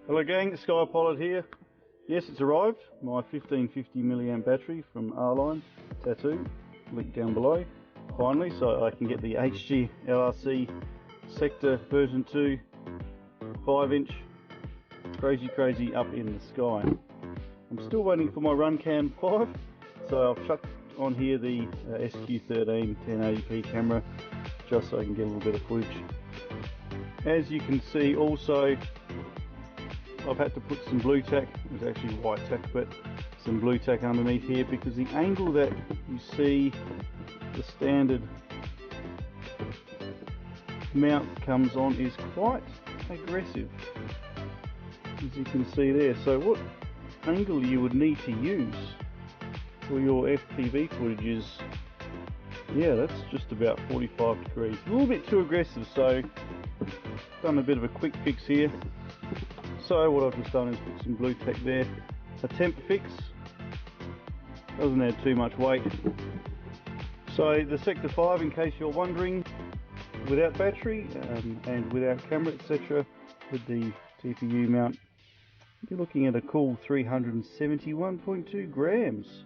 Hello gang, Sky Pilot here. Yes, it's arrived. My 1550 milliamp battery from R-Line, TATTU, linked down below. Finally, so I can get the HGLRC Sector V2 5-inch crazy up in the sky. I'm still waiting for my RunCam 5, so I've chucked on here the SQ13 1080p camera just so I can get a little bit of footage. As you can see also, I've had to put some blue tack, it was actually white tack, but some blue tack underneath here because the angle that you see the standard mount comes on is quite aggressive, as you can see there. So what angle you would need to use for your FPV footage is, yeah, that's just about 45 degrees. A little bit too aggressive, so done a bit of a quick fix here. So what I've just done is put some blue tack there, a temp fix, doesn't add too much weight. So the Sector 5, in case you're wondering, without battery and without camera etc, with the TPU mount, you're looking at a cool 371.2 grams.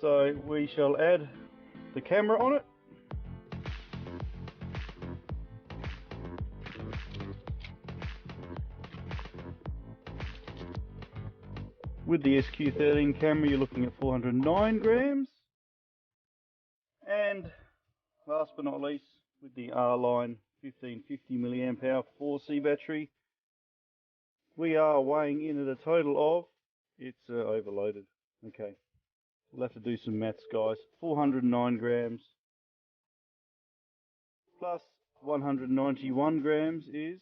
So we shall add the camera on it. With the SQ13 camera, you're looking at 409 grams. And last but not least, with the R-Line 1550 milliamp hour 4C battery, we are weighing in at a total of, it's overloaded, okay, we'll have to do some maths guys, 409 grams plus 191 grams is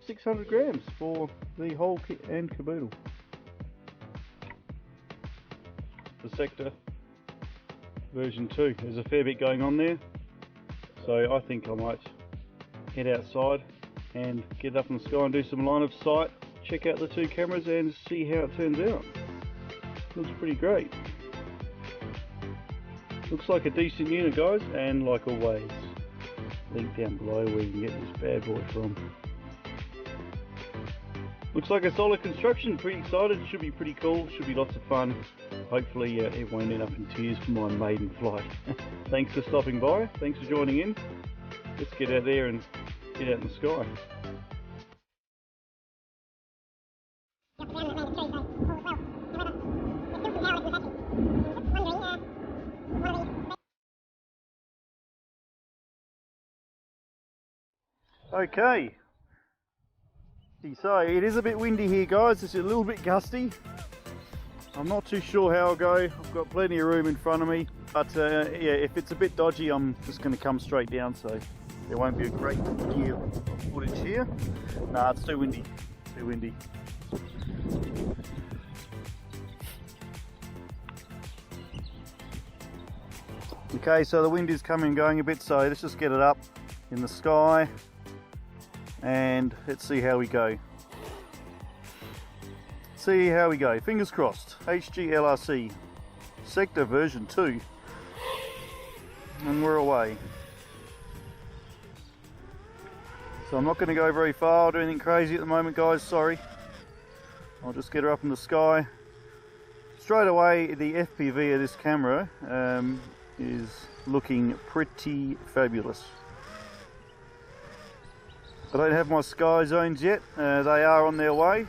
600 grams for the whole kit and caboodle. The Sector version 2. There's a fair bit going on there, so I think I might head outside and get up in the sky and do some line of sight, check out the two cameras and see how it turns out. Looks pretty great. Looks like a decent unit guys, and like always, link down below where you can get this bad boy from. Looks like a solid construction, pretty excited, should be pretty cool, should be lots of fun. Hopefully it won't end up in tears for my maiden flight. Thanks for stopping by, thanks for joining in. Let's get out there and get out in the sky. Okay. So it is a bit windy here guys, it's a little bit gusty. I'm not too sure how I'll go, I've got plenty of room in front of me, but yeah, if it's a bit dodgy I'm just going to come straight down, so there won't be a great deal of footage here. Nah, it's too windy, too windy. Okay, so the wind is coming and going a bit, so let's just get it up in the sky and let's see how we go. See how we go. Fingers crossed. HGLRC Sector version 2, and we're away. So I'm not going to go very far or do anything crazy at the moment guys, sorry. I'll just get her up in the sky. Straight away the FPV of this camera is looking pretty fabulous. I don't have my sky zones yet, they are on their way.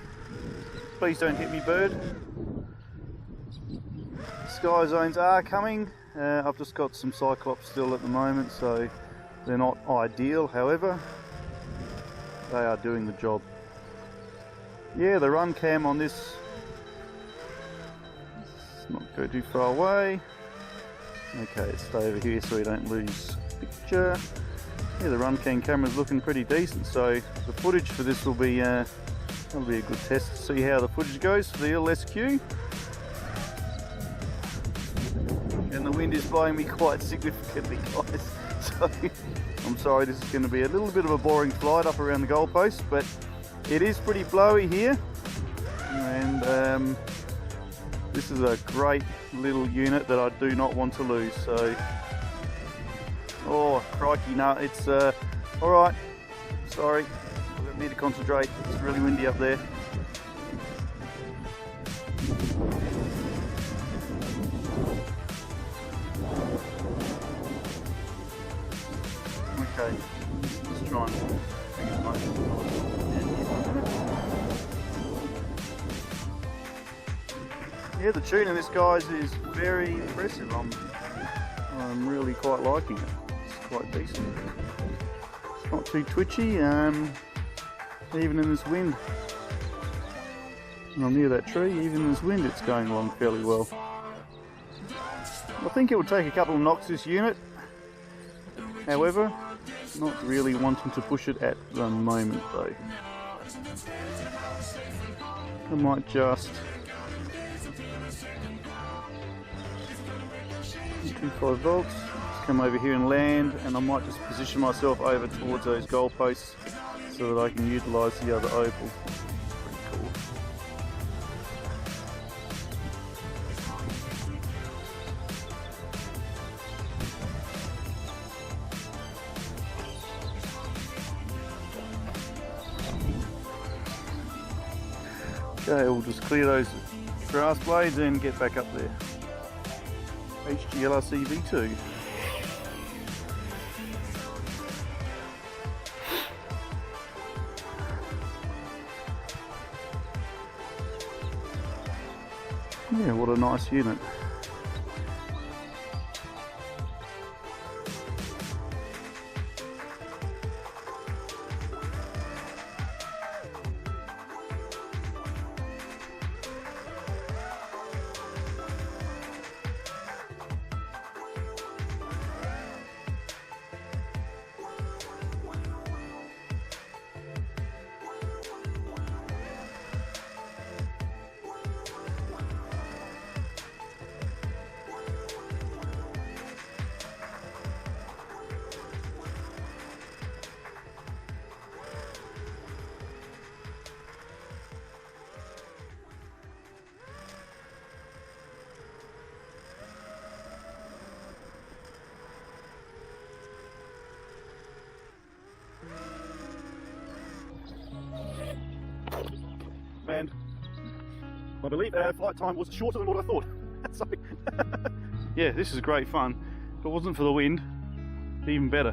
Please don't hit me, bird. Sky zones are coming. I've just got some Cyclops still at the moment, so they're not ideal. However, they are doing the job. Yeah, the run cam on this, let's not go too far away. Okay, let's stay over here so we don't lose picture. Yeah, the run cam camera's looking pretty decent, so the footage for this will be that'll be a good test to see how the footage goes for the little SQ. And the wind is blowing me quite significantly guys, so I'm sorry this is going to be a little bit of a boring flight up around the goalpost, but it is pretty flowy here, and this is a great little unit that I do not want to lose. So, oh crikey, no, it's alright, sorry, I need to concentrate, it's really windy up there. Okay, let's try and bring as much as yeah, the tune in this, guys, is very impressive. I'm really quite liking it. It's quite decent. It's not too twitchy, even in this wind. And I'm near that tree, even in this wind it's going along fairly well. I think it will take a couple of knocks, this unit. However, not really wanting to push it at the moment though. I might just 25 volts, just come over here and land, and I might just position myself over towards those goalposts so that I can utilise the other oval. Pretty cool. Okay, we'll just clear those grass blades and get back up there. HGLRC V2. Yeah, what a nice unit. And I believe our flight time was shorter than what I thought. So yeah, this is great fun. If it wasn't for the wind, even better.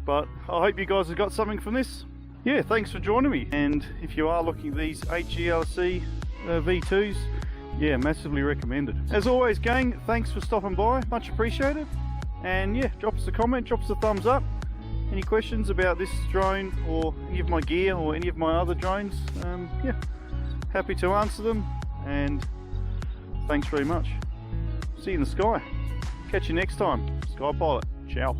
But I hope you guys have got something from this. Yeah, thanks for joining me. And if you are looking at these HGLRC V2s, yeah, massively recommended. As always, gang, thanks for stopping by, much appreciated. And yeah, drop us a comment, drop us a thumbs up. Any questions about this drone or any of my gear or any of my other drones, yeah, happy to answer them. And thanks very much. See you in the sky. Catch you next time. Sky Pilot. Ciao.